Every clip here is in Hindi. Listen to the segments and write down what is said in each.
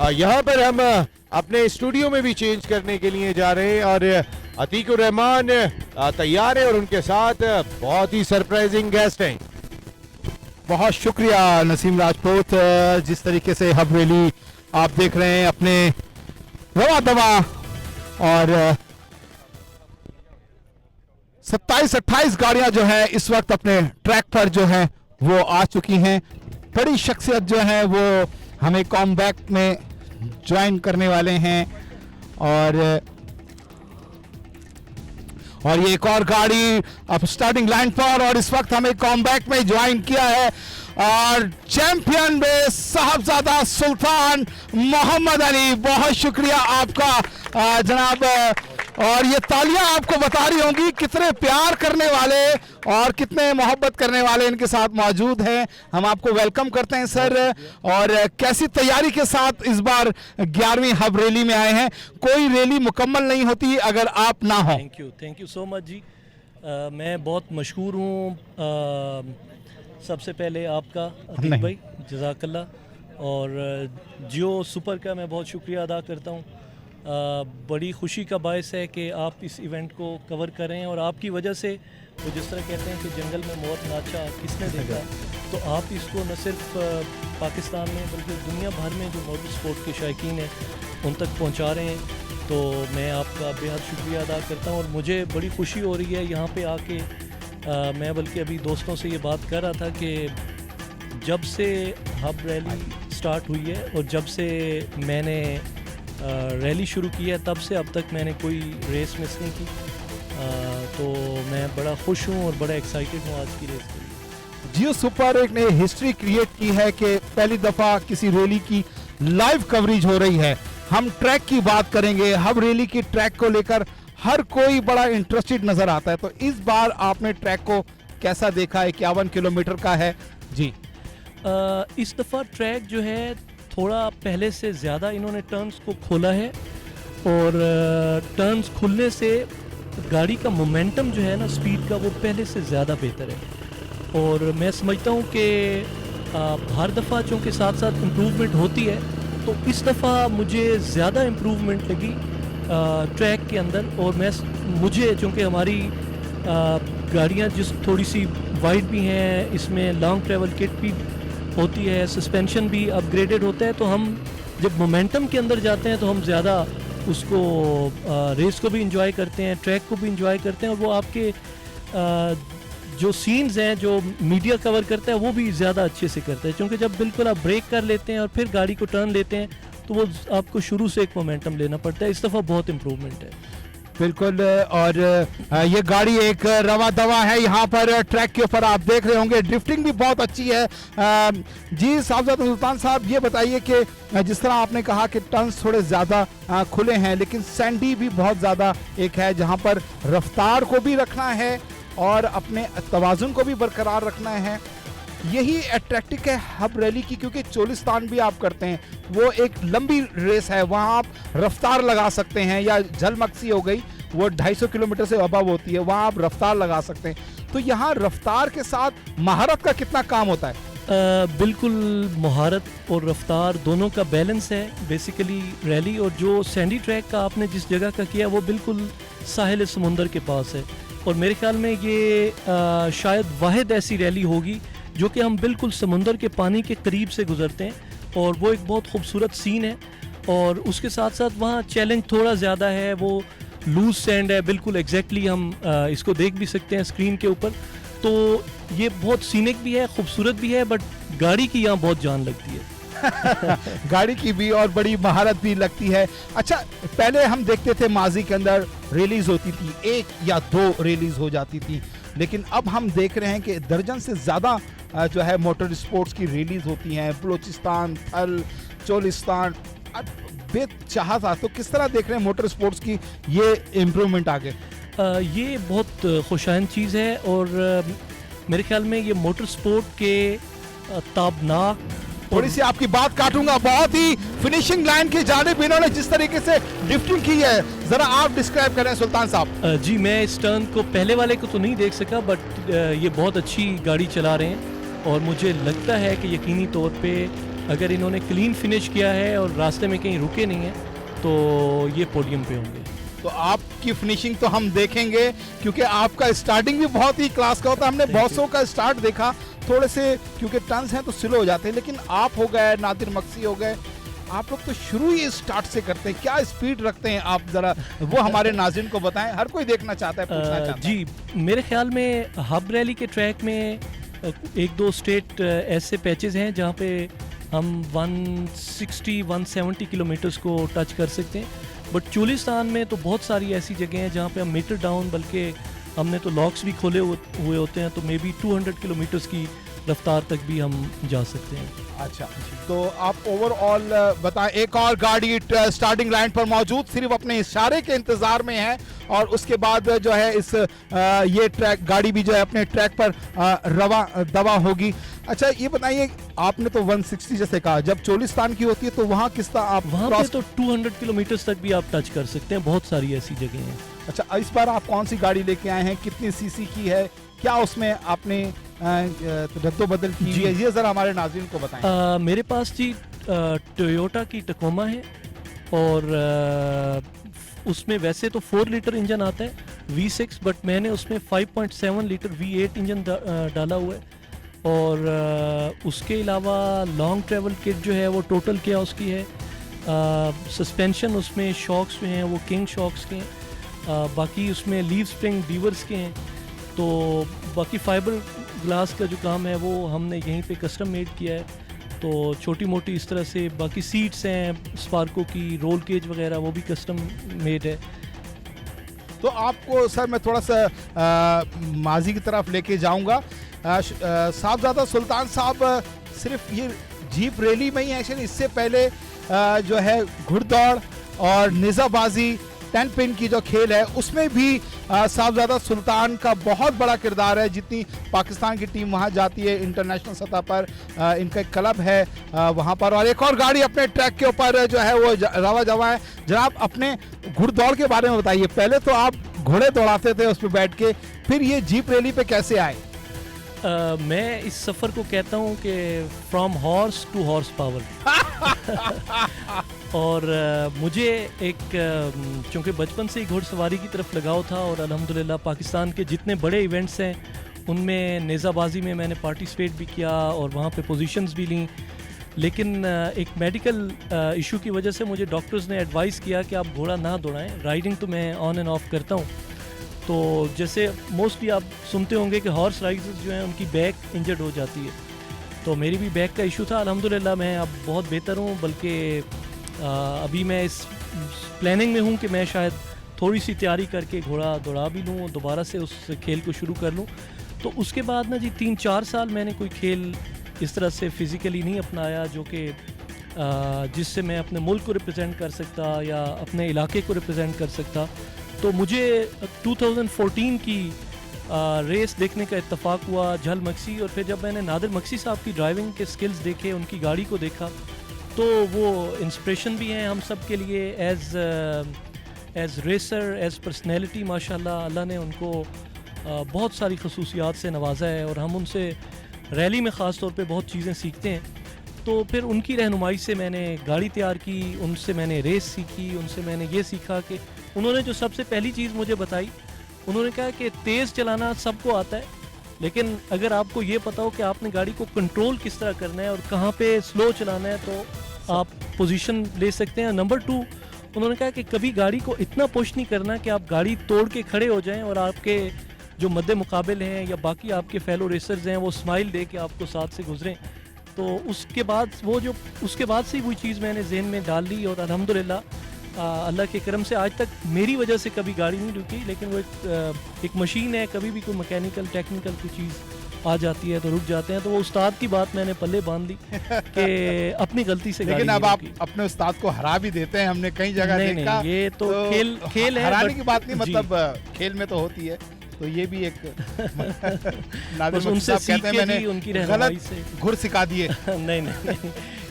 यहाँ पर हम अपने स्टूडियो में भी चेंज करने के लिए जा रहे हैं और अतीकुर रहमान तैयार है और उनके साथ बहुत ही सरप्राइजिंग गेस्ट हैं। बहुत शुक्रिया नसीम राजपूत। जिस तरीके से हब रैली आप देख रहे हैं अपने रवा दवा और 27-28 गाड़ियां जो है इस वक्त अपने ट्रैक पर जो है वो आ चुकी हैं। बड़ी शख्सियत जो है वो हमें कॉमबैक में ज्वाइन करने वाले हैं और ये एक और गाड़ी अब स्टार्टिंग लाइन पर और इस वक्त हमें कॉमबैक में ज्वाइन किया है और चैंपियन में साहबजादा सुल्तान मोहम्मद अली। बहुत शुक्रिया आपका जनाब। और ये तालियां आपको बता रही होंगी कितने प्यार करने वाले और कितने मोहब्बत करने वाले इनके साथ मौजूद हैं। हम आपको वेलकम करते हैं सर। और कैसी तैयारी के साथ इस बार 11वीं हब रैली में आए हैं? कोई रैली मुकम्मल नहीं होती अगर आप ना हो। थैंक यू सो मच जी। मैं बहुत मशहूर हूँ। सबसे पहले आपका अतीक भाई जज़ाकल्लाह और जियो सुपर का मैं बहुत शुक्रिया अदा करता हूँ। बड़ी खुशी का बायस है कि आप इस इवेंट को कवर करें और आपकी वजह से वो जिस तरह कहते हैं कि जंगल में मोर नाचा किसने देखा, तो आप इसको न सिर्फ पाकिस्तान में बल्कि दुनिया भर में जो मोटर स्पोर्ट के शायकीन हैं उन तक पहुंचा रहे हैं। तो मैं आपका बेहद शुक्रिया अदा करता हूं और मुझे बड़ी खुशी हो रही है यहाँ पे आके। मैं बल्कि अभी दोस्तों से ये बात कर रहा था कि जब से हब रैली स्टार्ट हुई है और जब से मैंने रैली शुरू की है तब से अब तक मैंने कोई रेस मिस नहीं की। तो मैं बड़ा खुश हूँ और बड़ा एक्साइटेड हूँ आज की रेस के लिए। जियो सुपर एक ने हिस्ट्री क्रिएट की है कि पहली दफ़ा किसी रैली की लाइव कवरेज हो रही है। हम ट्रैक की बात करेंगे। हब रैली की ट्रैक को लेकर हर कोई बड़ा इंटरेस्टेड नज़र आता है। तो इस बार आपने ट्रैक को कैसा देखा? 51 किलोमीटर का है जी। इस दफ़ा ट्रैक जो है थोड़ा पहले से ज़्यादा इन्होंने टर्न्स को खोला है और टर्न्स खुलने से गाड़ी का मोमेंटम जो है ना स्पीड का वो पहले से ज़्यादा बेहतर है। और मैं समझता हूँ कि हर दफ़ा चूँकि साथ साथ इम्प्रूवमेंट होती है तो इस दफ़ा मुझे ज़्यादा इम्प्रूवमेंट लगी ट्रैक के अंदर। और मुझे चूँकि हमारी गाड़ियाँ जिस थोड़ी सी वाइड भी हैं, इसमें लॉन्ग ट्रैवल किट भी होती है, सस्पेंशन भी अपग्रेडेड होता है, तो हम जब मोमेंटम के अंदर जाते हैं तो हम ज़्यादा उसको रेस को भी इंजॉय करते हैं, ट्रैक को भी इंजॉय करते हैं और वो आपके जो सीन्स हैं जो मीडिया कवर करता है वो भी ज़्यादा अच्छे से करता है। क्योंकि जब बिल्कुल आप ब्रेक कर लेते हैं और फिर गाड़ी को टर्न लेते हैं तो वो आपको शुरू से एक मोमेंटम लेना पड़ता है। इस दफ़ा बहुत इम्प्रूवमेंट है बिल्कुल। और ये गाड़ी एक रवा दवा है। यहाँ पर ट्रैक के ऊपर आप देख रहे होंगे ड्रिफ्टिंग भी बहुत अच्छी है। जी साहबजादा सुल्तान साहब ये बताइए कि जिस तरह आपने कहा कि टर्न्स थोड़े ज़्यादा खुले हैं लेकिन सैंडी भी बहुत ज़्यादा एक है जहाँ पर रफ्तार को भी रखना है और अपने तवाज़ुन को भी बरकरार रखना है। यही अट्रैक्टिव है हब रैली की, क्योंकि चोलिस्तान भी आप करते हैं, वो एक लंबी रेस है, वहाँ आप रफ्तार लगा सकते हैं। या झलमक्सी हो गई वो 250 किलोमीटर से अबव होती है, वहाँ आप रफ्तार लगा सकते हैं। तो यहाँ रफ्तार के साथ महारत का कितना काम होता है? बिल्कुल महारत और रफ्तार दोनों का बैलेंस है बेसिकली रैली। और जो सैंडी ट्रैक का आपने जिस जगह का किया वो बिल्कुल साहिल समुंदर के पास है और मेरे ख्याल में ये शायद वाहिद ऐसी रैली होगी जो कि हम बिल्कुल समुंदर के पानी के करीब से गुजरते हैं और वो एक बहुत खूबसूरत सीन है। और उसके साथ साथ वहाँ चैलेंज थोड़ा ज़्यादा है, वो लूज सैंड है बिल्कुल एग्जैक्टली। हम इसको देख भी सकते हैं स्क्रीन के ऊपर। तो ये बहुत सीनिक भी है, खूबसूरत भी है, बट गाड़ी की यहाँ बहुत जान लगती है। गाड़ी की भी और बड़ी महारत भी लगती है। अच्छा, पहले हम देखते थे माजी के अंदर रिलीज होती थी, 1 या 2 रिलीज हो जाती थी, लेकिन अब हम देख रहे हैं कि दर्जन से ज़्यादा जो है मोटर स्पोर्ट्स की रिलीज होती हैं। बलूचिस्तान, थल, चोलिस्तान बेचाहा था। तो किस तरह देख रहे हैं मोटर स्पोर्ट्स की ये इम्प्रूवमेंट आगे? ये बहुत खुशाइन चीज़ है और मेरे ख्याल में ये मोटर स्पोर्ट के ताबनाक। थोड़ी सी आपकी बात काटूंगा, बहुत ही फिनिशिंग लाइन की जानिब इन्होंने जिस तरीके से ड्रिफ्टिंग की है, जरा आप डिस्क्राइब करें सुल्तान साहब। जी मैं इस टर्न को पहले वाले को तो नहीं देख सका, बट ये बहुत अच्छी गाड़ी चला रहे हैं और मुझे लगता है कि यकीनी तौर पे अगर इन्होंने क्लीन फिनिश किया है और रास्ते में कहीं रुके नहीं हैं तो ये पोडियम पे होंगे। तो आपकी फिनिशिंग तो हम देखेंगे, क्योंकि आपका स्टार्टिंग भी बहुत ही क्लास का होता है। हमने बहुत सौ का स्टार्ट देखा, थोड़े से क्योंकि टर्न्स हैं तो स्लो हो जाते हैं, लेकिन आप हो गए, नादिर मक्सी हो गए, आप लोग तो शुरू ही स्टार्ट से करते हैं। क्या स्पीड रखते हैं आप, जरा वो हमारे नाज़रीन को बताएं, हर कोई देखना चाहता है, पूछना चाहता है। जी, मेरे ख्याल में हब रैली के ट्रैक में एक दो स्टेट ऐसे पैचेस हैं जहाँ पे हम 160-170 किलोमीटर्स को टच कर सकते हैं, बट चोलिस्तान में तो बहुत सारी ऐसी जगह हैं जहाँ पे हम मीटर डाउन, बल्कि हमने तो लॉक्स भी खोले हुए होते हैं, तो मे बी 200 किलोमीटर्स की रफ्तार तक भी हम जा सकते हैं। अच्छा, तो आप ओवरऑल बताएं। एक और गाड़ी स्टार्टिंग लाइन पर मौजूद, सिर्फ अपने इशारे के इंतजार में है, और उसके बाद जो है इस ये ट्रैक गाड़ी भी जो है अपने ट्रैक पर रवा दवा होगी। अच्छा, ये बताइए, आपने तो 160 जैसे कहा, जब चोलिस्तान की होती है तो वहाँ किस तरह आप वहाँ पे तो 200 किलोमीटर्स तक भी आप टच कर सकते हैं, बहुत सारी ऐसी जगह हैं। अच्छा, इस बार आप कौन सी गाड़ी लेके आए हैं, कितनी सीसी की है, क्या उसमें आपने रद्दो बदल की है, ये जरा हमारे नाज़रीन को बताएं। मेरे पास जी टोयोटा की टकोमा है, और उसमें वैसे तो 4 लीटर इंजन आता है V6, बट मैंने उसमें 5.7 लीटर V8 इंजन डाला हुआ है, और उसके अलावा लॉन्ग ट्रैवल किट जो है वो टोटल क्या उसकी है। सस्पेंशन उसमें शॉक्स जो हैं वो किंग शॉक्स के हैं, बाकी उसमें लीव स्प्रिंग डीवर्स के हैं, तो बाकी फाइबर ग्लास का जो काम है वो हमने यहीं पे कस्टम मेड किया है, तो छोटी मोटी इस तरह से बाकी सीट्स हैं स्पार्को की, रोल केज वगैरह वो भी कस्टम मेड है। तो आपको सर मैं थोड़ा सा माजी की तरफ लेके जाऊंगा। साहबजादा सुल्तान साहब सिर्फ ये जीप रैली में ही एक्शन, इससे पहले जो है घुड़दौड़ और निज़ाबाजी 10 पिन की जो खेल है उसमें भी साहबजादा सुल्तान का बहुत बड़ा किरदार है। जितनी पाकिस्तान की टीम वहाँ जाती है इंटरनेशनल सतह पर, इनका एक क्लब है वहाँ पर। और एक और गाड़ी अपने ट्रैक के ऊपर जो है वो रवा जवा है। जनाब, अपने घुड़दौड़ के बारे में बताइए। पहले तो आप घोड़े दौड़ाते थे उस पर बैठ के, फिर ये जीप रैली पे कैसे आए? मैं इस सफ़र को कहता हूँ कि from horse to horse power. और मुझे एक चूँकि बचपन से ही घुड़सवारी की तरफ लगाव था, और अल्हम्दुलिल्लाह पाकिस्तान के जितने बड़े इवेंट्स हैं उनमें नेज़ाबाजी में मैंने पार्टिसिपेट भी किया और वहाँ पे पोजीशंस भी लीं, लेकिन एक मेडिकल इशू की वजह से मुझे डॉक्टर्स ने एडवाइस किया कि आप घोड़ा ना दौड़ाएं। राइडिंग तो मैं ऑन एंड ऑफ करता हूँ, तो जैसे मोस्टली आप सुनते होंगे कि हॉर्स राइडर्स जो हैं उनकी बैक इंजर्ड हो जाती है, तो मेरी भी बैक का इशू था। अल्हम्दुलिल्लाह मैं अब बहुत बेहतर हूँ, बल्कि अभी मैं इस प्लानिंग में हूँ कि मैं शायद थोड़ी सी तैयारी करके घोड़ा दौड़ा भी लूँ और दोबारा से उस खेल को शुरू कर लूँ। तो उसके बाद ना जी 3-4 साल मैंने कोई खेल इस तरह से फिज़िकली नहीं अपनाया जो कि जिससे मैं अपने मुल्क को रिप्रेजेंट कर सकता या अपने इलाके को रिप्रेजेंट कर सकता। तो मुझे 2014 की रेस देखने का इत्तेफाक हुआ झल मक्सी, और फिर जब मैंने नादिर मक्सी साहब की ड्राइविंग के स्किल्स देखे, उनकी गाड़ी को देखा, तो वो इंस्पिरेशन भी हैं हम सब के लिए एज़ रेसर, एज़ पर्सनैलिटी। माशाल्लाह अल्लाह ने उनको बहुत सारी खसूसियात से नवाजा है, और हम उनसे रैली में ख़ास तौर पे बहुत चीज़ें सीखते हैं। तो फिर उनकी रहनुमाई से मैंने गाड़ी तैयार की, उनसे मैंने रेस सीखी, उनसे मैंने ये सीखा कि उन्होंने जो सबसे पहली चीज़ मुझे बताई, उन्होंने कहा कि तेज़ चलाना सबको आता है, लेकिन अगर आपको ये पता हो कि आपने गाड़ी को कंट्रोल किस तरह करना है और कहाँ पे स्लो चलाना है, तो आप पोजीशन ले सकते हैं। नंबर 2, उन्होंने कहा कि कभी गाड़ी को इतना पुश नहीं करना कि आप गाड़ी तोड़ के खड़े हो जाएं और आपके जो मद्दे मुकाबिल हैं या बाकी आपके फेलो रेसर्स हैं वो स्माइल दे के आपको साथ से गुजरें। तो उसके बाद से वही चीज़ मैंने जहन में डाल ली, और अल्हम्दुलिल्लाह अल्लाह के करम से आज तक मेरी वजह से कभी गाड़ी नहीं रुकी। लेकिन वो एक मशीन है, कभी भी कोई मैकेनिकल टेक्निकल कोई चीज़ आ जाती है तो रुक जाते हैं। तो वो उस्ताद की बात मैंने पल्ले बांध ली कि अपनी गलती से। लेकिन अब आप अपने उस्ताद को हरा भी देते हैं, हमने कई जगह देखा। नहीं, ये तो खेल है, हराने की बात नहीं, मतलब खेल में तो होती है। तो ये भी एक नादिर मक्सी साहब कहते हैं मैंने उनकी रहनुमाई से घुड़ सिखा दिए। नहीं,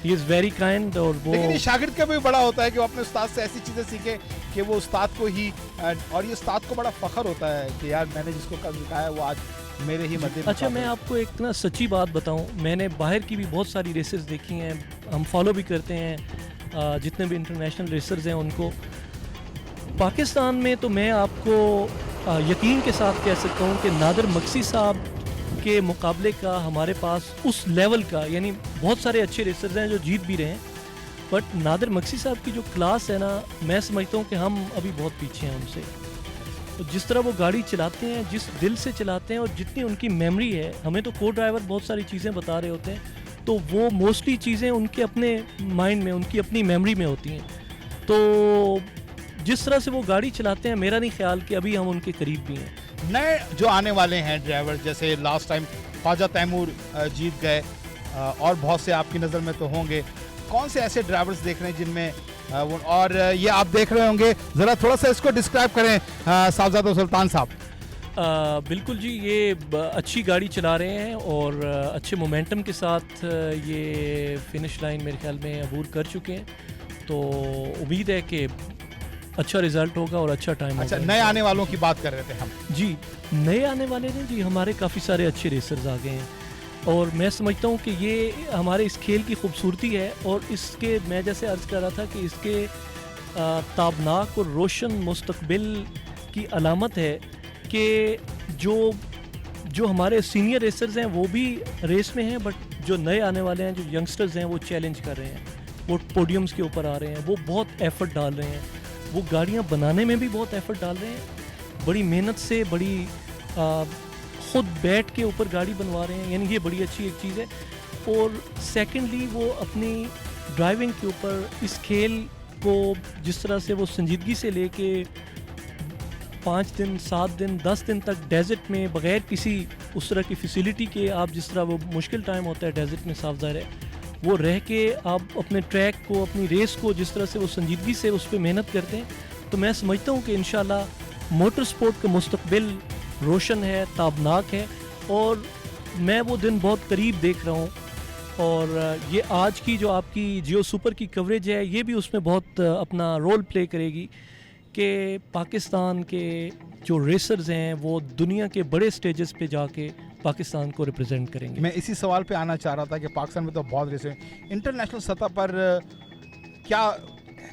ही इज़ वेरी काइंड। और वो लेकिन ये शागिर्द का भी बड़ा होता है कि वो अपने उस्ताद से ऐसी चीज़ें सीखे कि वो उस्ताद को ही, और ये उस्ताद को बड़ा फख्र होता है कि यार मैंने जिसको कल सिखाया वो आज मेरे ही मध्य। अच्छा, मैं आपको एक ना सच्ची बात बताऊं, मैंने बाहर की भी बहुत सारी रेसेस देखी हैं, हम फॉलो भी करते हैं जितने भी इंटरनेशनल रेसर्स हैं उनको। पाकिस्तान में तो मैं आपको यकीन के साथ कह सकता हूँ कि नादिर मक्सी साहब के मुकाबले का हमारे पास उस लेवल का, यानी बहुत सारे अच्छे रेसर्स हैं जो जीत भी रहे हैं, बट नादिर मक्सी साहब की जो क्लास है ना, मैं समझता हूँ कि हम अभी बहुत पीछे हैं उनसे। तो जिस तरह वो गाड़ी चलाते हैं, जिस दिल से चलाते हैं और जितनी उनकी मेमोरी है, हमें तो को ड्राइवर बहुत सारी चीज़ें बता रहे होते हैं, तो वो मोस्टली चीज़ें उनके अपने माइंड में, उनकी अपनी मेमोरी में होती हैं। तो जिस तरह से वो गाड़ी चलाते हैं, मेरा नहीं ख्याल कि अभी हम उनके करीब भी हैं। नए जो आने वाले हैं ड्राइवर, जैसे लास्ट टाइम ख्वाजा तैमूर जीत गए, और बहुत से आपकी नज़र में तो होंगे, कौन से ऐसे ड्राइवर्स देख रहे हैं जिनमें और ये आप देख रहे होंगे, ज़रा थोड़ा सा इसको डिस्क्राइब करें साहबजादा सुल्तान साहब। बिल्कुल जी, ये अच्छी गाड़ी चला रहे हैं और अच्छे मोमेंटम के साथ ये फिनिश लाइन मेरे ख्याल में अबूर कर चुके हैं, तो उम्मीद है कि अच्छा रिजल्ट होगा और अच्छा टाइम अच्छा, होगा। नए आने वालों की बात कर रहे थे हम। जी, नए आने वाले ने जी हमारे काफ़ी सारे अच्छे रेसर्स आ गए हैं और मैं समझता हूँ कि ये हमारे इस खेल की खूबसूरती है और इसके, मैं जैसे अर्ज़ कर रहा था कि इसके ताबनाक और रोशन मुस्तकबिल की अलामत है कि जो हमारे सीनियर रेसर्स हैं वो भी रेस में हैं, बट जो नए आने वाले हैं, जो यंगस्टर्स हैं, वो चैलेंज कर रहे हैं, वो पोडियम्स के ऊपर आ रहे हैं, वो बहुत एफर्ट डाल रहे हैं, वो गाड़ियाँ बनाने में भी बहुत एफर्ट डाल रहे हैं, बड़ी मेहनत से, बड़ी खुद बैठ के ऊपर गाड़ी बनवा रहे हैं, यानी ये बड़ी अच्छी एक चीज़ है। और सेकेंडली वो अपनी ड्राइविंग के ऊपर इस खेल को जिस तरह से वो संजीदगी से लेके 5 दिन, 7 दिन, 10 दिन तक डेजर्ट में बग़ैर किसी उस तरह की फैसिलिटी के, आप जिस तरह वो मुश्किल टाइम होता है डेजर्ट में, साफ ज़ाहिर है, वो रह के आप अपने ट्रैक को, अपनी रेस को जिस तरह से वो संजीदगी से उस पर मेहनत करते हैं, तो मैं समझता हूँ कि इंशाल्लाह मोटर स्पोर्ट का मुस्तकबिल रोशन है, ताबनाक है और मैं वो दिन बहुत करीब देख रहा हूँ। और ये आज की जो आपकी जियो सुपर की कवरेज है, ये भी उसमें बहुत अपना रोल प्ले करेगी कि पाकिस्तान के जो रेसर्स हैं वो दुनिया के बड़े स्टेजेस पे जाके पाकिस्तान को रिप्रेजेंट करेंगे। मैं इसी सवाल पे आना चाह रहा था कि पाकिस्तान में तो बहुत रेस हैं, इंटरनेशनल सतह पर क्या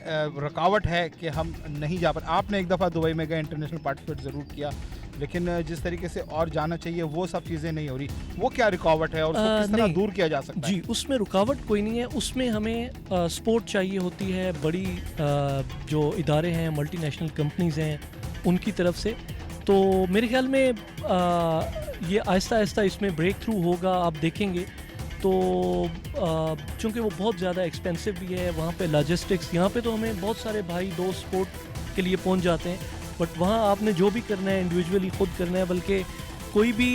रुकावट है कि हम नहीं जा पाए? आपने एक दफ़ा दुबई में गए, इंटरनेशनल पार्टिसिपेट ज़रूर किया, लेकिन जिस तरीके से और जाना चाहिए वो सब चीज़ें नहीं हो रही, वो क्या रुकावट है और उसको किस तरह दूर किया जा सकता है? जी, उसमें रुकावट कोई नहीं है, उसमें हमें सपोर्ट चाहिए होती है, बड़ी जो इदारे हैं, मल्टीनेशनल कंपनीज़ हैं, उनकी तरफ से। तो मेरे ख्याल में ये आहिस्ता आहिस्ता इसमें ब्रेक थ्रू होगा, आप देखेंगे। तो चूँकि वो बहुत ज़्यादा एक्सपेंसिव भी है, वहाँ पे लॉजिस्टिक्स, यहाँ पे तो हमें बहुत सारे भाई दोस्त स्पोर्ट के लिए पहुँच जाते हैं, बट वहाँ आपने जो भी करना है इंडिविजुअली खुद करना है, बल्कि कोई भी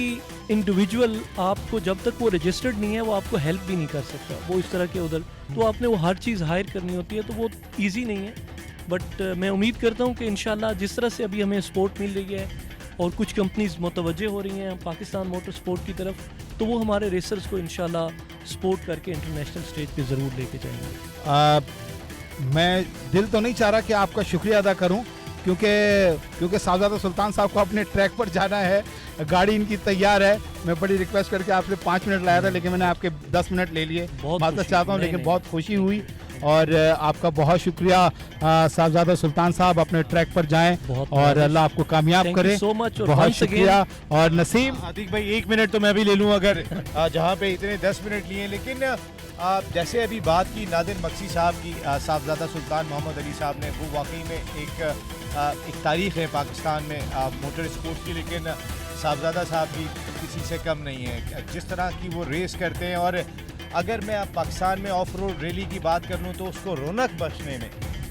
इंडिविजुअल आपको जब तक वो रजिस्टर्ड नहीं है वो आपको हेल्प भी नहीं कर सकता, वो इस तरह के उधर, तो आपने वो हर चीज़ हायर करनी होती है, तो वो ईजी नहीं है। बट मैं उम्मीद करता हूँ कि इंशाल्लाह जिस तरह से अभी हमें सपोर्ट मिल रही है और कुछ कंपनीज मुतवज्जे हो रही हैं पाकिस्तान मोटर स्पोर्ट की तरफ, तो वो हमारे रेसर्स को इंशाल्लाह सपोर्ट करके इंटरनेशनल स्टेज पे ज़रूर लेके जाएंगे। मैं दिल तो नहीं चाह रहा कि आपका शुक्रिया अदा करूं, क्योंकि साहबजादा सुल्तान साहब को अपने ट्रैक पर जाना है, गाड़ी इनकी तैयार है। मैं बड़ी रिक्वेस्ट करके आपसे 5 मिनट लाया था, लेकिन मैंने आपके 10 मिनट ले लिए, माफ़ चाहता हूँ, लेकिन बहुत खुशी हुई और आपका बहुत शुक्रिया। साहबजादा सुल्तान साहब अपने ट्रैक पर जाएं और अल्लाह आपको कामयाब करे। सो मच, बहुत शुक्रिया। और नसीम, आतिक भाई 1 मिनट तो मैं भी ले लूँ अगर जहाँ पे इतने 10 मिनट लिए, लेकिन जैसे अभी बात की नादिर मक्सी साहब की, साहबजादा सुल्तान मोहम्मद अली साहब ने, वो वाकई में एक तारीख़ है पाकिस्तान में मोटर स्पोर्ट्स की, लेकिन साहबजादा साहब भी किसी से कम नहीं है। जिस तरह की वो रेस करते हैं, और अगर मैं अब पाकिस्तान में ऑफ रोड रैली की बात कर लूँ तो उसको रौनक बख्शने में,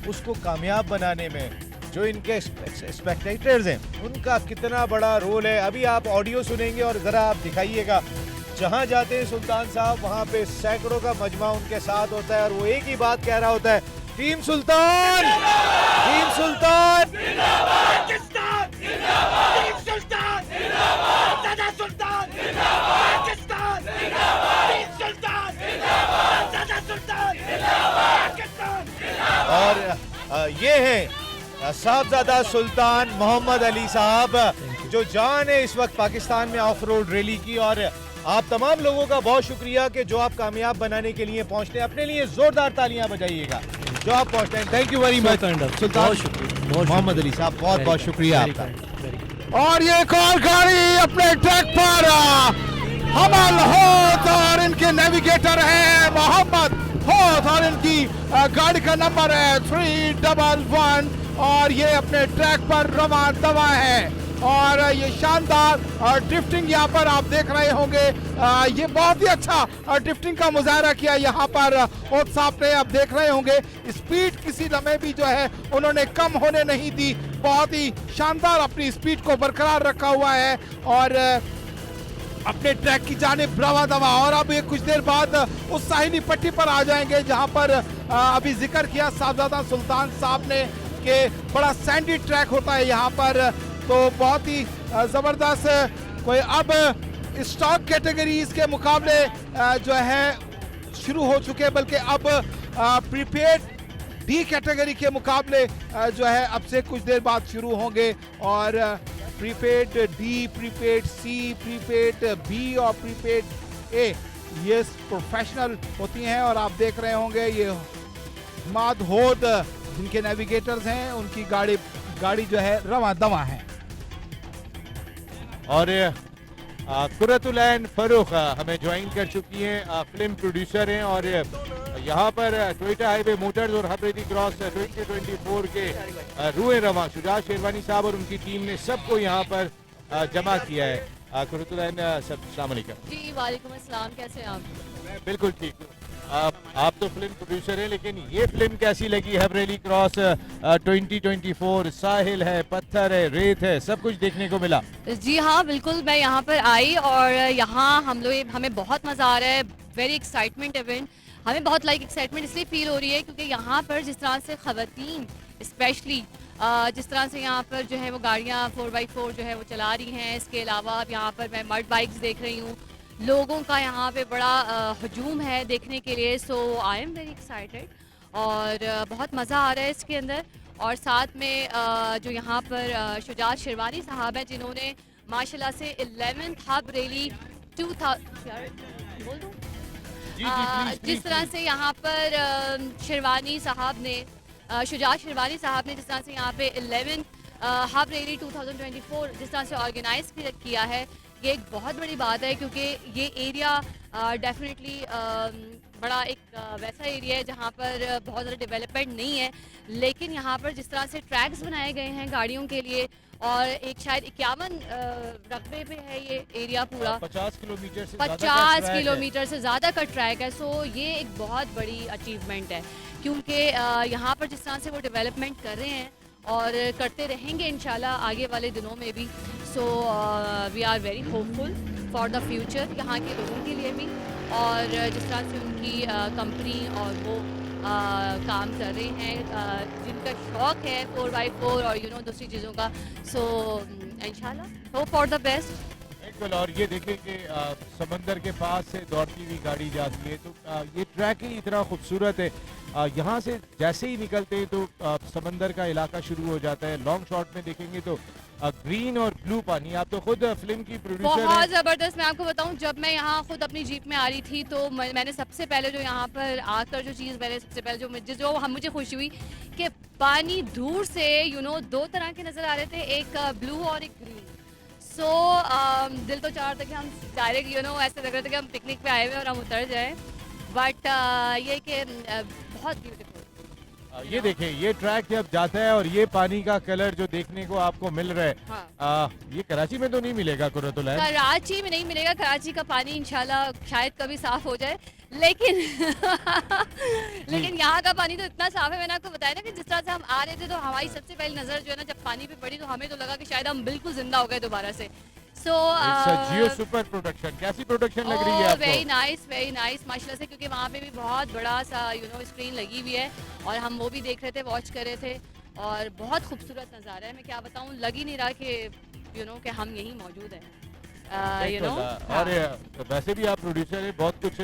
उसको कामयाब बनाने में जो इनके स्पेक्टेटर्स हैं उनका कितना बड़ा रोल है। अभी आप ऑडियो सुनेंगे और ज़रा आप दिखाइएगा, जहाँ जाते हैं सुल्तान साहब वहाँ पे सैकड़ों का मजमा उनके साथ होता है और वो एक ही बात कह रहा होता है, टीम सुल्तान, टीम सुल्तान, पाकिस्तान जिंदाबाद, टीम सुल्तान जिंदाबाद, दादा सुल्तान जिंदाबाद, पाकिस्तान जिंदाबाद, टीम सुल्तान जिंदाबाद, दादा सुल्तान जिंदाबाद, पाकिस्तान जिंदाबाद। और ये है साहबजादा सुल्तान मोहम्मद अली साहब, जो जान है इस वक्त पाकिस्तान में ऑफ रोड रैली की, और आप तमाम लोगों का बहुत शुक्रिया कि जो आप कामयाब बनाने के लिए पहुंचते हैं। अपने लिए जोरदार तालियां बजाइएगा जो आप पहुंचते हैं। थैंक यू वेरी मच सुल्तान बहुत शुक्रिया मोहम्मद अली साहब, बहुत बहुत शुक्रिया आपका। और ये एक और गाड़ी अपने ट्रैक पर हमल होत और इनके नेविगेटर हैं मोहम्मद होत और इनकी गाड़ी का नंबर है 311 और ये अपने ट्रैक पर रवा दवा है। और ये शानदार ड्रिफ्टिंग यहाँ पर आप देख रहे होंगे। ये बहुत ही अच्छा ड्रिफ्टिंग का मुजाहरा किया यहाँ पर होत साहब ने। आप देख रहे होंगे स्पीड किसी लम्हे भी जो है उन्होंने कम होने नहीं दी, बहुत ही शानदार अपनी स्पीड को बरकरार रखा हुआ है और अपने ट्रैक की जानिब रवा दवा। और अब ये कुछ देर बाद उस साहिली पट्टी पर आ जाएंगे जहां पर अभी जिक्र किया साहबजादा सुल्तान साहब ने कि बड़ा सैंडी ट्रैक होता है यहाँ पर, तो बहुत ही ज़बरदस्त कोई अब स्टॉक कैटेगरीज के मुकाबले जो है शुरू हो चुके हैं, बल्कि अब प्रीपेड डी कैटेगरी के मुकाबले जो है अब से कुछ देर बाद शुरू होंगे। और प्रीपेड डी, प्रीपेड सी, प्रीपेड बी और प्रीपेड ए ये प्रोफेशनल होती हैं। और आप देख रहे होंगे ये मादहोद जिनके नेविगेटर्स हैं उनकी गाड़ी जो है रवा दवा है। और कुर्रतुल ऐन फरूख हमें ज्वाइन कर चुकी हैं, फिल्म प्रोड्यूसर हैं और यहाँ पर टोयोटा हाईवे मोटर्स और हबरेदी क्रॉस 2024 के रूए रवा शुजात शेरवानी साहब और उनकी टीम ने सबको यहाँ पर जमा किया है। कुर्रतुल ऐन सब अस्सलाम वालेकुम। जी वालेकुम अस्सलाम, कैसे हैं आप? मैं बिल्कुल ठीक हूँ। आप तो फिल्म प्रोड्यूसर हैं, लेकिन ये फिल्म कैसी लगी? हबरेली क्रॉस 2024 साहिल है, पत्थर है, रेत है, सब कुछ देखने को मिला। जी हाँ बिल्कुल, मैं यहाँ पर आई और यहाँ हमें बहुत मज़ा आ रहा है। वेरी एक्साइटमेंट इवेंट, हमें बहुत एक्साइटमेंट इसलिए फील हो रही है क्योंकि यहाँ पर जिस तरह से ख़वातीन स्पेशली जिस तरह से यहाँ पर जो है वो गाड़ियाँ 4x4 जो है वो चला रही हैं। इसके अलावा अब यहाँ पर मैं मड बाइक्स देख रही हूँ, लोगों का यहाँ पे बड़ा हजूम है देखने के लिए। सो आई एम वेरी एक्साइटेड और बहुत मज़ा आ रहा है इसके अंदर। और साथ में जो यहाँ पर शुजात शेरवानी साहब हैं जिन्होंने माशाल्लाह से 11th हब रैली 2000 बोल दूँ जिस तरह से यहाँ पर शेरवानी साहब ने शुजात शेरवानी साहब ने जिस तरह से यहाँ पे 11th हब रैली 2024 जिस तरह से ऑर्गेनाइज किया है, ये एक बहुत बड़ी बात है क्योंकि ये एरिया डेफिनेटली बड़ा एक वैसा एरिया है जहाँ पर बहुत ज़्यादा डेवलपमेंट नहीं है, लेकिन यहाँ पर जिस तरह से ट्रैक्स बनाए गए हैं गाड़ियों के लिए और एक शायद 51 रकबे पे है ये एरिया पूरा, 50 किलोमीटर से ज़्यादा का ट्रैक है। सो ये एक बहुत बड़ी अचीवमेंट है क्योंकि यहाँ पर जिस तरह से वो डेवलपमेंट कर रहे हैं और करते रहेंगे इंशाल्लाह आगे वाले दिनों में भी। So we are very hopeful for the future यहाँ के लोगों के लिए भी, और जिस तरह से उनकी कंपनी और वो काम कर रहे हैं जिनका शौक़ है 4x4 और दूसरी चीज़ों का। सो इंशाल्लाह होप फॉर द बेस्ट। बिल्कुल। और ये देखें कि समंदर के पास से दौड़ती हुई गाड़ी जाती है, तो ये ट्रैक ही इतना खूबसूरत है। यहाँ से जैसे ही निकलते हैं तो समंदर का इलाका शुरू हो जाता है। लॉन्ग शॉट में देखेंगे तो ग्रीन और ब्लू पानी। आप तो खुद फिल्म की प्रोड्यूसर बहुत ज़बरदस्त। मैं आपको बताऊं, जब मैं यहाँ खुद अपनी जीप में आ रही थी तो मैंने सबसे पहले जो यहाँ पर आकर जो चीज़ मैंने सबसे पहले मुझे खुशी हुई कि पानी दूर से दो तरह के नज़र आ रहे थे, एक ब्लू और एक ग्रीन। सो दिल तो चाह रहा था कि हम डायरेक्ट ऐसे लग रहे थे कि हम पिकनिक पे आए हुए और हम उतर जाए, बट ये कि बहुत ब्यूटीफुल। ये देखें, ये ट्रैक जब जाता है और ये पानी का कलर जो देखने को आपको मिल रहा है, हाँ। ये कराची में तो नहीं मिलेगा। कुर्रतुल ऐन कराची में नहीं मिलेगा। कराची का पानी इंशाल्लाह शायद कभी साफ हो जाए, लेकिन लेकिन यहाँ का पानी तो इतना साफ है। मैंने आपको बताया ना कि जिस तरह से हम आ रहे थे तो हमारी सबसे पहली नज़र जो है ना जब पानी पे पड़ी तो हमें तो लगा कि शायद हम बिल्कुल जिंदा हो गए दोबारा से। सो जियो सुपर प्रोडक्शन, कैसी प्रोडक्शन लग रही है आपको? वेरी नाइस माशाल्लाह से, क्योंकि वहाँ पे भी बहुत बड़ा सा स्क्रीन लगी हुई है और हम वो भी देख रहे थे, वॉच कर रहे थे और बहुत खूबसूरत नज़ारा है। मैं क्या बताऊँ, लग ही नहीं रहा कि हम यहीं मौजूद हैं। और तो वैसे भी आप प्रोड्यूसर है, बहुत कुछ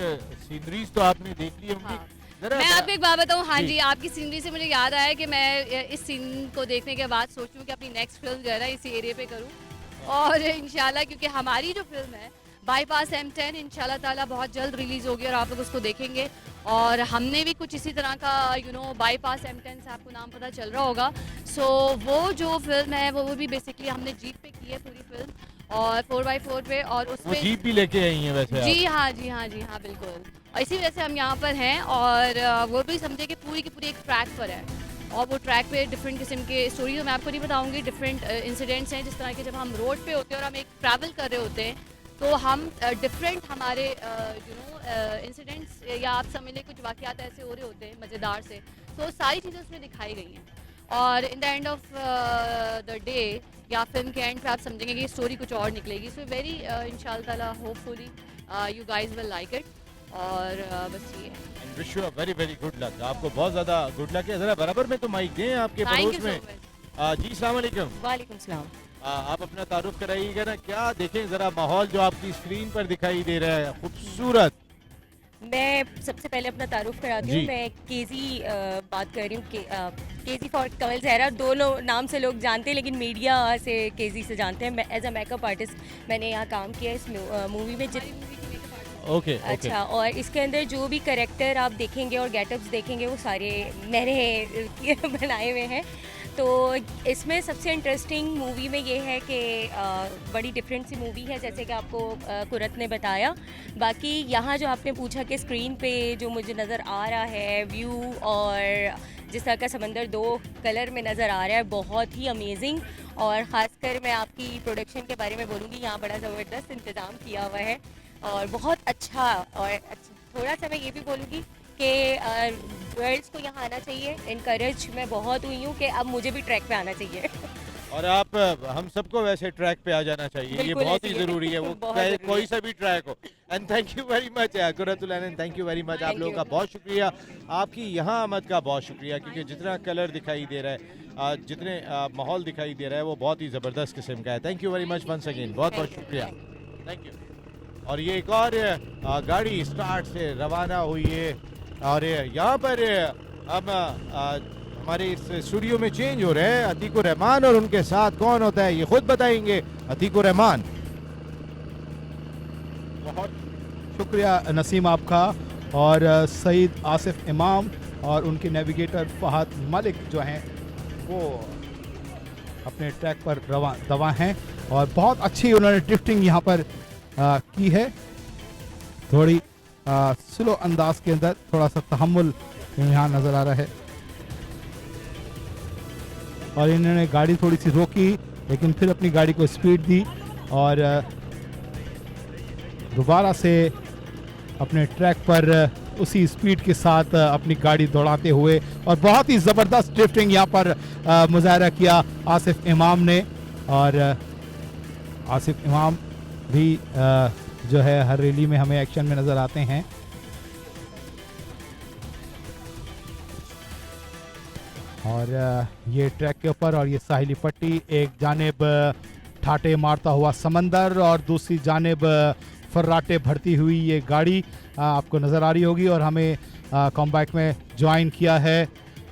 सीनरीज तो आपने देख ली होंगी। मैं आपको एक बात बताऊं, हाँ जी, आपकी सीनरी से मुझे याद आया कि मैं इस सीन को देखने के बाद सोचूं कि अपनी नेक्स्ट फिल्म जो है ना इसी एरिया पे करूं और इंशाल्लाह, क्योंकि हमारी जो फिल्म है बाईपास M10 इंशाल्लाह ताला बहुत जल्द रिलीज़ होगी और आप लोग उसको देखेंगे। और हमने भी कुछ इसी तरह का बाईपास M10 से आपको नाम पता चल रहा होगा। सो वो जो फिल्म है वो भी बेसिकली हमने जीप पे की है पूरी फिल्म, और 4x4 पे, और वो उसमें जीप भी लेके आई हैं वैसे जी आप? हाँ जी हाँ जी हाँ बिल्कुल। और इसी वजह से हम यहाँ पर हैं, और वो भी समझे कि पूरी की पूरी एक ट्रैक पर है, और वो ट्रैक पे डिफरेंट किस्म के स्टोरी तो मैं आपको नहीं बताऊंगी, डिफरेंट इंसिडेंट्स हैं। जिस तरह के जब हम रोड पे होते हैं और हम एक ट्रैवल कर रहे होते हैं तो हम डिफरेंट हमारे इंसिडेंट्स या आप समझ लें कुछ वाक़यात ऐसे हो रहे होते हैं मज़ेदार से, तो सारी चीज़ें उसमें दिखाई गई हैं। और in the end of the day या फिल्म के एंड पे आप समझेंगे कि स्टोरी कुछ और निकलेगी। सो वेरी इंशाल्लाह ताला hopefully you guys will like it, और बस ये है। Wish you very very good luck. आपको बहुत ज़्यादा गुड लक है। ज़रा बराबर में तो माइक दें आपके थैंक पड़ोस यू सो में। मच। जी अस्सलाम वालेकुम। वालेकुम सलाम। आप अपना तारुफ कराइएगा ना, क्या देखें ज़रा माहौल जो आपकी स्क्रीन पर दिखाई दे रहा है खूबसूरत। मैं सबसे पहले अपना तारुफ कराती जी। हूँ। मैं केजी बात कर रही हूँ। केजी फॉर कमल जहरा, दोनों नाम से लोग जानते हैं लेकिन मीडिया से केजी से जानते हैं। मैं एज अ मेकअप आर्टिस्ट मैंने यहाँ काम किया इस मूवी में। ओके अच्छा, और इसके अंदर जो भी कैरेक्टर आप देखेंगे और गेटअप्स देखेंगे वो सारे मैंने बनाए हुए हैं। तो इसमें सबसे इंटरेस्टिंग मूवी में ये है कि बड़ी डिफरेंट सी मूवी है, जैसे कि आपको कुरत ने बताया। बाकी यहाँ जो आपने पूछा कि स्क्रीन पे जो मुझे नज़र आ रहा है व्यू, और जिस तरह का समंदर 2 कलर में नज़र आ रहा है, बहुत ही अमेजिंग। और ख़ासकर मैं आपकी प्रोडक्शन के बारे में बोलूँगी, यहाँ बड़ा ज़बरदस्त इंतज़ाम किया हुआ है और बहुत अच्छा। और थोड़ा सा मैं ये भी बोलूँगी कि गर्ल्स को यहाँ आना चाहिए। इनकरेज मैं बहुत हुई हूँ कि अब मुझे भी ट्रैक पे आना चाहिए। और आप हम सबको वैसे ट्रैक पे आ जाना चाहिए, ये बिल्कुल बहुत ही ऐसे ही। ज़रूरी है, वो बहुत चाहे ज़रूरी कोई है। सा भी ट्रैक हो। And thank you very much Qurratul Ain, thank you very much. आप Thank लोगों you. का बहुत शुक्रिया, आपकी यहाँ आमद का बहुत शुक्रिया, क्योंकि जितना कलर दिखाई दे रहा है, जितने माहौल दिखाई दे रहा है, वो बहुत ही ज़बरदस्त किस्म का है। Thank you very much once again, बहुत बहुत शुक्रिया, थैंक यू। और ये एक और गाड़ी स्टार्ट से रवाना हुई है, और यहाँ पर हम हमारे इस स्टूडियो में चेंज हो रहे हैं। अतीकुर रहमान और उनके साथ कौन होता है ये खुद बताएंगे। अतीकुर रहमान। बहुत शुक्रिया नसीम आपका, और सईद आसिफ इमाम और उनके नेविगेटर फहद मलिक जो हैं वो अपने ट्रैक पर दवा हैं, और बहुत अच्छी उन्होंने ड्रिफ्टिंग यहाँ पर की है। थोड़ी स्लो अंदाज के अंदर थोड़ा सा तहम्मुल यहाँ नज़र आ रहा है, और इन्होंने गाड़ी थोड़ी सी रोकी लेकिन फिर अपनी गाड़ी को स्पीड दी, और दोबारा से अपने ट्रैक पर उसी स्पीड के साथ अपनी गाड़ी दौड़ाते हुए, और बहुत ही ज़बरदस्त ड्रिफ्टिंग यहाँ पर मुजाहरा किया आसिफ इमाम ने। और आसिफ इमाम भी जो है हर रैली में हमें एक्शन में नज़र आते हैं। और ये ट्रैक के ऊपर, और ये साहिली पट्टी, एक जानिब ठाटे मारता हुआ समंदर और दूसरी जानिब फर्राटे भरती हुई ये गाड़ी आपको नज़र आ रही होगी। और हमें कॉम्बैट में ज्वाइन किया है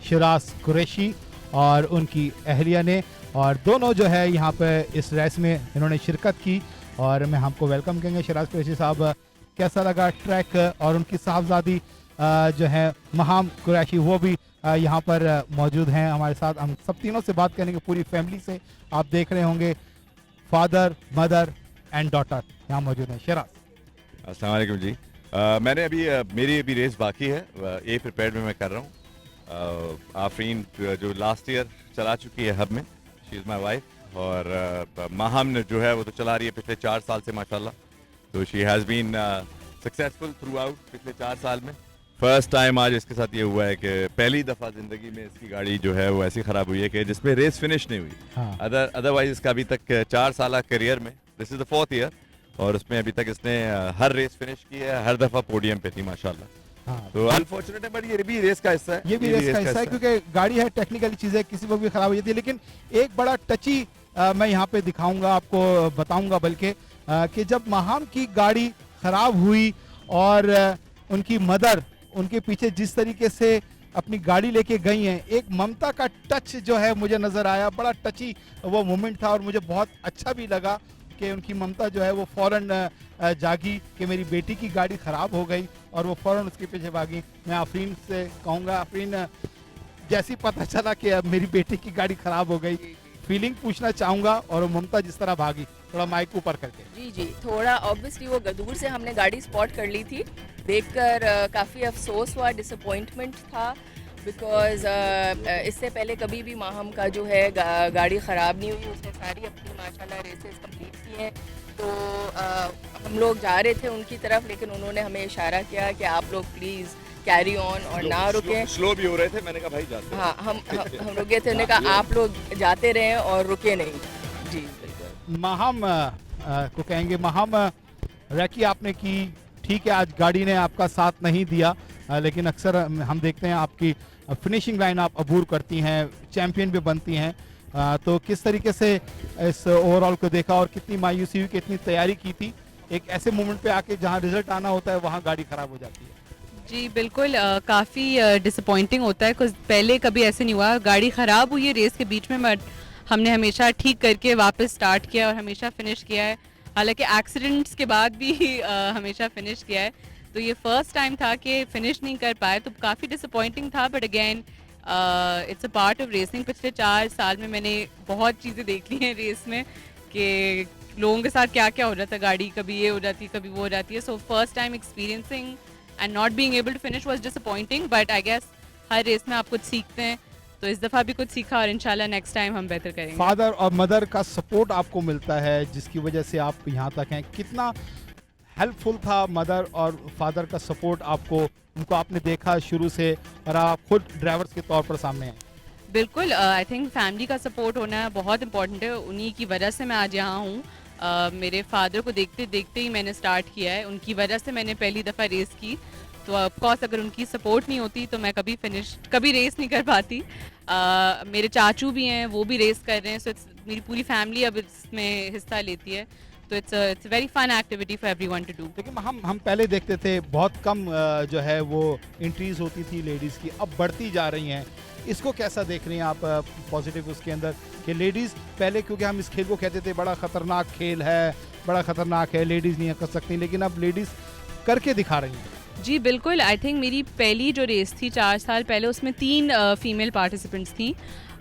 शिराज कुरैशी और उनकी अहलिया ने, और दोनों जो है यहाँ पे इस रेस में इन्होंने शिरकत की। और मैं हमको वेलकम करेंगे शिराज कुरैशी साहब, कैसा लगा ट्रैक? और उनकी साहबजादी जो है महाम कुरैशी वो भी यहाँ पर मौजूद हैं हमारे साथ। हम सब तीनों से बात करेंगे, पूरी फैमिली से। आप देख रहे होंगे फादर, मदर एंड डॉटर यहाँ मौजूद हैं। शिराज। अस्सलाम वालेकुम जी। मैंने मेरी अभी रेस बाकी है, ए प्रिपेयर्ड में मैं कर रहा हूँ। आफरीन जो लास्ट ईयर चला चुकी है हब में, शी इज़ माई वाइफ, और माहम ने जो है वो तो चला रही है पिछले 4 साल से माशाल्लाह। तो she has been successful throughout पिछले 4 साल में। फर्स्ट टाइम आज इसके साथ ये हुआ है कि पहली दफ़ा ज़िंदगी में इसकी गाड़ी जो है वो ऐसी ख़राब हुई है कि जिसमें रेस फिनिश नहीं हुई। हाँ। अदरवाइज इसका अभी तक 4 साल करियर में this is the 4th year, और उसमें अभी तक इसने हर रेस फिनिश की है, हर दफ़ा पोडियम पे थी माशाल्लाह। हाँ। तो अनफॉर्चुनेट है, बट ये भी रेस का हिस्सा है। ये भी रेस का हिस्सा है, क्योंकि गाड़ी है, टेक्निकली चीज़ें किसी वक्त भी खराब हो जाती है। लेकिन एक बड़ा टची मैं यहाँ पे दिखाऊंगा आपको, बताऊंगा बल्कि कि जब महाम की गाड़ी खराब हुई और उनकी मदर उनके पीछे जिस तरीके से अपनी गाड़ी लेके गई हैं, एक ममता का टच जो है मुझे नज़र आया। बड़ा टची वो मोमेंट था और मुझे बहुत अच्छा भी लगा। कि उनकी ममता जो है वो फौरन जागी कि मेरी बेटी की गाड़ी ख़राब हो गई और वो फौरन उसके पीछे भागी। मैं आफरीन से कहूँगा, आफरीन जैसे ही पता चला कि अब मेरी बेटी की गाड़ी ख़राब हो गई, फीलिंग पूछना चाहूँगा, और वो ममता जिस तरह भागी, थोड़ा माइक ऊपर करके। जी जी, थोड़ा ऑब्वियसली वो दूर से हमने गाड़ी स्पॉट कर ली थी, देखकर काफ़ी अफसोस हुआ, डिसअपॉइंटमेंट था, बिकॉज इससे पहले कभी भी माहम का जो है गाड़ी ख़राब नहीं हुई। उसने सारी अपनी माशाल्लाह रेसेस कंप्लीट की हैं। तो हम लोग जा रहे थे उनकी तरफ, लेकिन उन्होंने हमें इशारा किया कि आप लोग प्लीज़ कैरी ऑन और ना रुकें। स्लो भी हो रहे थे, मैंने कहा भाई जाते हैं। हाँ, हम रुके थे, उन्होंने कहा आप लोग जाते रहें और रुके नहीं। जी बिल्कुल। माहम को कहेंगे, माहम रैकी आपने की, ठीक है आज गाड़ी ने आपका साथ नहीं दिया, लेकिन अक्सर हम देखते हैं आपकी फिनिशिंग लाइन आप अबूर करती हैं, चैंपियन भी बनती हैं, तो किस तरीके से इस ओवरऑल को देखा और कितनी मायूसी हुई कि इतनी तैयारी की थी, एक ऐसे मोमेंट पे आके जहां रिजल्ट आना होता है वहां गाड़ी खराब हो जाती है? जी बिल्कुल, काफ़ी डिसअपॉइंटिंग होता है, कुछ पहले कभी ऐसे नहीं हुआ, गाड़ी ख़राब हुई है रेस के बीच में, बट हमने हमेशा ठीक करके वापस स्टार्ट किया और हमेशा फिनिश किया है। हालांकि एक्सीडेंट्स के बाद भी हमेशा फिनिश किया है, तो ये फर्स्ट टाइम था कि फिनिश नहीं कर पाए, तो काफ़ी डिसअपॉइंटिंग था, but again it's a part of racing. पिछले 4 साल में मैंने बहुत चीज़ें देख ली हैं रेस में कि लोगों के साथ क्या क्या हो जाता है, गाड़ी कभी ये हो जाती है कभी वो हो जाती है। So first time experiencing and not being able to finish was disappointing, but I guess हर रेस में आप कुछ सीखते हैं, तो इस दफ़ा भी कुछ सीखा और इंशाल्लाह नेक्स्ट टाइम हम बेहतर करेंगे। फादर और मदर का सपोर्ट आपको मिलता है जिसकी वजह से आप यहाँ तक हैं, कितना हेल्पफुल था मदर और फादर का सपोर्ट आपको, उनको आपने देखा शुरू से और आप खुद ड्राइवर्स के तौर पर सामने हैं? बिल्कुल, आई थिंक फैमिली का सपोर्ट होना बहुत इंपॉर्टेंट है, उन्हीं की वजह से मैं आज यहाँ हूँ। मेरे फादर को देखते देखते ही मैंने स्टार्ट किया है, उनकी वजह से मैंने पहली दफ़ा रेस की, तो ऑफकोर्स अगर उनकी सपोर्ट नहीं होती तो मैं कभी रेस नहीं कर पाती। मेरे चाचू भी हैं, वो भी रेस कर रहे हैं, सो मेरी पूरी फैमिली अब इसमें हिस्सा लेती है, तो it's very fun activity for everyone to do. लेकिन हम पहले देखते थे बहुत कम जो है वो एंट्रीज होती थी लेडीज़ की, अब बढ़ती जा रही हैं, इसको कैसा देख रही हैं आप पॉजिटिव उसके अंदर कि लेडीज़ पहले, क्योंकि हम इस खेल को कहते थे बड़ा ख़तरनाक खेल है, बड़ा ख़तरनाक है, लेडीज़ नहीं कर सकती, लेकिन अब लेडीज़ करके दिखा रही हैं। जी बिल्कुल, आई थिंक मेरी पहली जो रेस थी 4 साल पहले, उसमें 3 फीमेल पार्टिसिपेंट्स थी,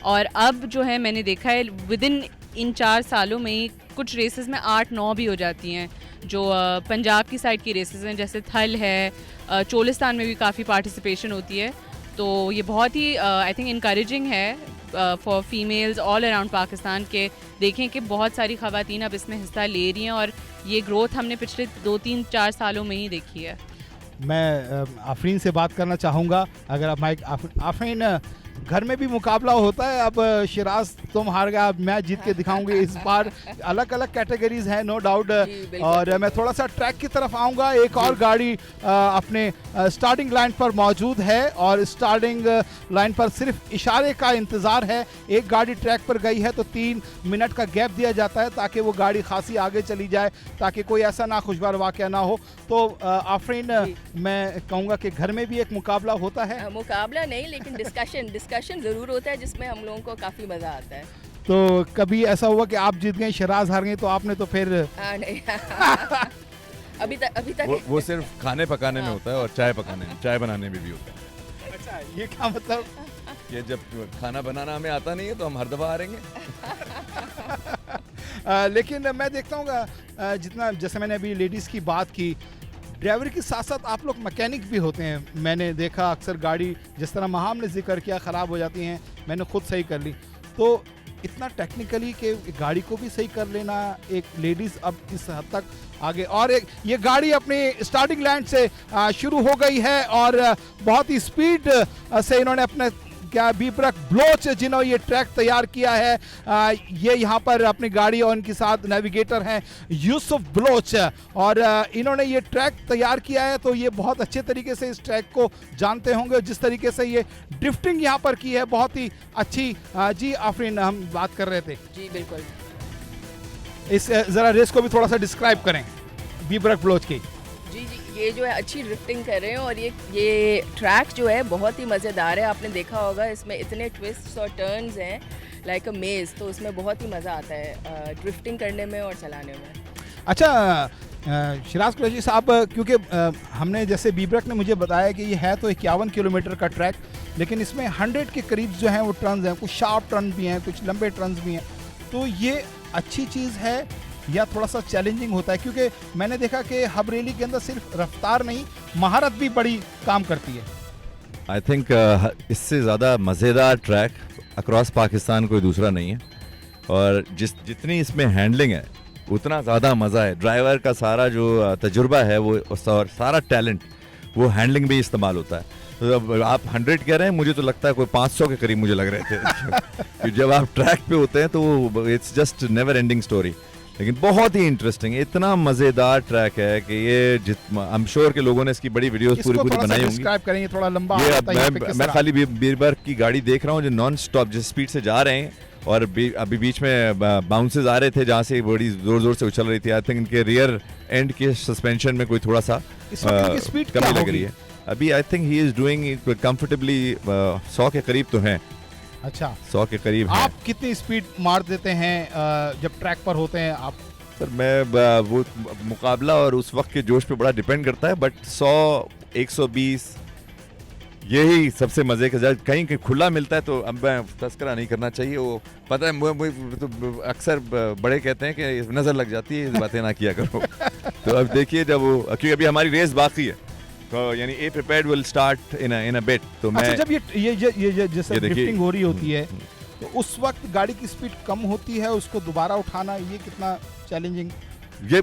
और अब जो है मैंने देखा है विद इन 4 सालों में ही कुछ रेसेस में 8-9 भी हो जाती हैं, जो पंजाब की साइड की रेसेस हैं, जैसे थल है, चोलिस्तान में भी काफ़ी पार्टिसिपेशन होती है, तो ये बहुत ही आई थिंक इनकरेजिंग है for females all around Pakistan के, देखें कि बहुत सारी ख़वातीन अब इसमें हिस्सा ले रही हैं, और ये ग्रोथ हमने पिछले 2-3-4 सालों में ही देखी है। मैं आफरीन से बात करना चाहूँगा, अगर आप माइक, आफरीन घर में भी मुकाबला होता है, अब शिराज तुम हार गया, अब मैं जीत के दिखाऊंगी, इस बार अलग अलग कैटेगरीज हैं नो डाउट, और मैं थोड़ा सा ट्रैक की तरफ आऊंगा, एक और गाड़ी अपने स्टार्टिंग लाइन पर मौजूद है, और स्टार्टिंग लाइन पर सिर्फ इशारे का इंतज़ार है, एक गाड़ी ट्रैक पर गई है तो 3 मिनट का गैप दिया जाता है ताकि वो गाड़ी खासी आगे चली जाए, ताकि कोई ऐसा नाखुशगवार वाक़या ना हो। तो आफरीन, मैं कहूँगा कि घर में भी एक मुकाबला होता है? मुकाबला नहीं, लेकिन डिस्कशन ज़रूर होता है, जिसमें हम लोगों को काफ़ी मज़ा आता है। तो कभी ऐसा हुआ कि आप जीत गए, शिराज हार गए, तो आपने तो फिर नहीं अभी तक वो सिर्फ खाने पकाने में होता है और चाय बनाने में भी होता है। अच्छा, ये क्या मतलब? ये जब खाना बनाना हमें आता नहीं है तो हम हर दफ़ा हारेंगे। लेकिन मैं देखता हूँ जितना, जैसे मैंने अभी लेडीज़ की बात की, ड्राइवर के साथ साथ आप लोग मैकेनिक भी होते हैं। मैंने देखा अक्सर गाड़ी, जिस तरह महाम ने जिक्र किया, ख़राब हो जाती हैं, मैंने खुद सही कर ली, तो इतना टेक्निकली कि गाड़ी को भी सही कर लेना, एक लेडीज़ अब इस हद तक आगे, और एक ये गाड़ी अपनी स्टार्टिंग लाइन से शुरू हो गई है, और बहुत ही स्पीड से इन्होंने अपने क्या बीब्रक ब्लोच जिन्होंने ये ट्रैक तैयार किया है, ये यहाँ पर अपनी गाड़ी और इनके साथ नेविगेटर हैं यूसुफ ब्लोच, और इन्होंने ये ट्रैक तैयार किया है, तो ये बहुत अच्छे तरीके से इस ट्रैक को जानते होंगे, जिस तरीके से ये ड्रिफ्टिंग यहाँ पर की है बहुत ही अच्छी। जी आफरीन, हम बात कर रहे थे। जी बिल्कुल, इस ज़रा रेस को भी थोड़ा सा डिस्क्राइब करें बीब्रक ब्लोच की। जी, ये जो है अच्छी ड्रिफ्टिंग कर रहे हैं, और ये ट्रैक जो है बहुत ही मज़ेदार है। आपने देखा होगा इसमें इतने ट्विस्ट्स और टर्न्स हैं लाइक अ मेज़, तो उसमें बहुत ही मज़ा आता है ड्रिफ्टिंग करने में और चलाने में। अच्छा शिराज कुरैशी साहब, क्योंकि हमने जैसे बीबरक ने मुझे बताया कि ये है तो 51 किलोमीटर का ट्रैक, लेकिन इसमें 100 के करीब जो हैं वो टर्न्स हैं, कुछ शार्प टर्न भी हैं, कुछ लंबे टर्न्स भी हैं, तो ये अच्छी चीज़ है या थोड़ा सा चैलेंजिंग होता है? क्योंकि मैंने देखा कि हब रैली के अंदर सिर्फ रफ्तार नहीं, महारत भी बड़ी काम करती है। आई थिंक इससे ज़्यादा मज़ेदार ट्रैक अक्रॉस पाकिस्तान कोई दूसरा नहीं है, और जितनी इसमें हैंडलिंग है उतना ज़्यादा मज़ा है। ड्राइवर का सारा जो तजुर्बा है वो और सारा टैलेंट वो हैंडलिंग में इस्तेमाल होता है। तो अब आप 100 कह रहे हैं, मुझे तो लगता है कोई 500 के करीब मुझे लग रहे थे कि जब आप ट्रैक पे होते हैं तो it's just never ending story. लेकिन बहुत ही इंटरेस्टिंग, इतना मज़ेदार ट्रैक है कि ये आई एम श्योर के लोगों ने इसकी बड़ी वीडियोस पूरी बनाई होंगी। डिस्क्राइब करेंगे, थोड़ा लंबा ये आता है यहाँ पे किस मैं तरह? खाली बीरबर्ग की गाड़ी देख रहा हूँ जो नॉन स्टॉप जिस स्पीड से जा रहे हैं, और अभी बीच में बाउंसेस आ रहे थे जहाँ से बड़ी जोर जोर से उछल रही थी। आई थिंक इनके रियर एंड के सस्पेंशन में कोई थोड़ा सा इस वक्त इनकी स्पीड क्या कमी लग होगी? रही है। अभी I think he is doing comfortably 100 के करीब तो हैं, अच्छा 100 के करीब हैं। आप कितनी स्पीड मार देते हैं जब ट्रैक पर होते हैं आप? सर मैं वो मुकाबला और उस वक्त के जोश पे बड़ा डिपेंड करता है, बट 100 120 यही सबसे मजे का। कहीं खुला मिलता है तो अब मैं तस्करा नहीं करना चाहिए, वो पता है तो अक्सर बड़े कहते हैं कि नज़र लग जाती है, बातें ना किया करो। तो अब देखिए जब वो, क्योंकि अभी हमारी रेस बाकी है, तो यानी ए prepared will start in a bit. तो मैं अच्छा, जब ये जैसे देखिए, ड्रिफ्टिंग हो रही होती है तो उस वक्त गाड़ी की स्पीड कम होती है, उसको दोबारा उठाना ये कितना चैलेंजिंग? ये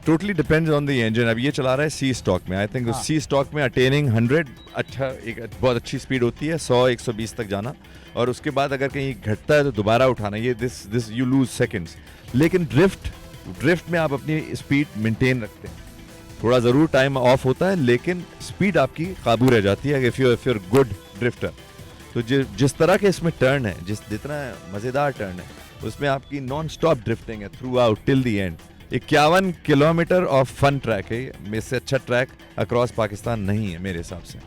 totally depends on the engine. अब ये चला रहा है सी स्टॉक में। आई थिंक हाँ। सी स्टॉक में अटेनिंग 100 अच्छा एक बहुत अच्छी स्पीड होती है, 100 120 तक जाना, और उसके बाद अगर कहीं घटता है तो दोबारा उठाना, ये दिस यू लूज सेकंड्स। लेकिन ड्रिफ्ट में आप अपनी स्पीड मेंटेन रखते हैं, थोड़ा ज़रूर टाइम ऑफ होता है लेकिन स्पीड आपकी काबू रह जाती है इफ़ यू गुड ड्रिफ्टर। तो जिस तरह के इसमें टर्न है, जितना मज़ेदार टर्न है, उसमें आपकी नॉन स्टॉप ड्रिफ्टिंग है throughout till the end. 51 kilometre of fun track है, इससे अच्छा ट्रैक अक्रॉस पाकिस्तान नहीं है मेरे हिसाब से।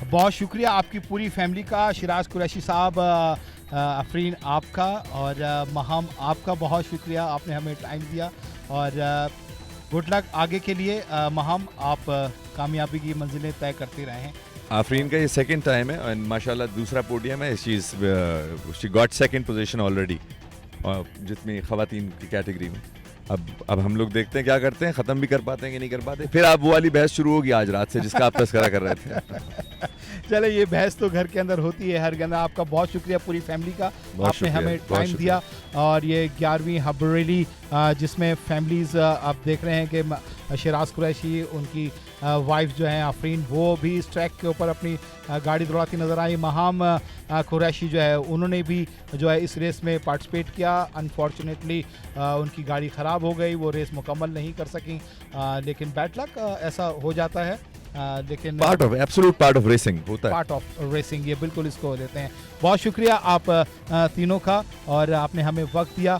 बहुत शुक्रिया आपकी पूरी फैमिली का, शिराज कुरैशी साहब, अफरीन आपका, और महम आपका बहुत शुक्रिया, आपने हमें टाइम दिया, और गुड लक आगे के लिए। महम आप कामयाबी की मंजिलें तय करते रहें। आफरीन का ये सेकंड टाइम है और माशाल्लाह दूसरा पोडियम है। She got second position already जितनी खवातीन की कैटेगरी में। अब हम लोग देखते हैं क्या करते हैं, ख़त्म भी कर पाते हैं कि नहीं कर पाते। फिर आप वो वाली बहस शुरू होगी आज रात से जिसका आप तस्करा कर रहे थे। चले, ये बहस तो घर के अंदर होती है हर के अंदर। आपका बहुत शुक्रिया पूरी फैमिली का, आपने हमें टाइम दिया। और ये 11वीं हब रैली जिसमें फैमिलीज़ आप देख रहे हैं कि शिराज कुरैशी, उनकी वाइफ जो हैं आफरीन, वो भी इस ट्रैक के ऊपर अपनी गाड़ी दौड़ाती नज़र आई। महाम कुरैशी जो है उन्होंने भी जो है इस रेस में पार्टिसिपेट किया। अनफॉर्चुनेटली उनकी गाड़ी ख़राब हो गई, वो रेस मुकम्मल नहीं कर सकी, लेकिन बैड लक, ऐसा हो जाता है। लेकिन एब्सोल्यूट पार्ट ऑफ रेसिंग होता है, पार्ट ऑफ रेसिंग, ये बिल्कुल इसको लेते हैं। बहुत शुक्रिया आप तीनों का, और आपने हमें वक्त दिया।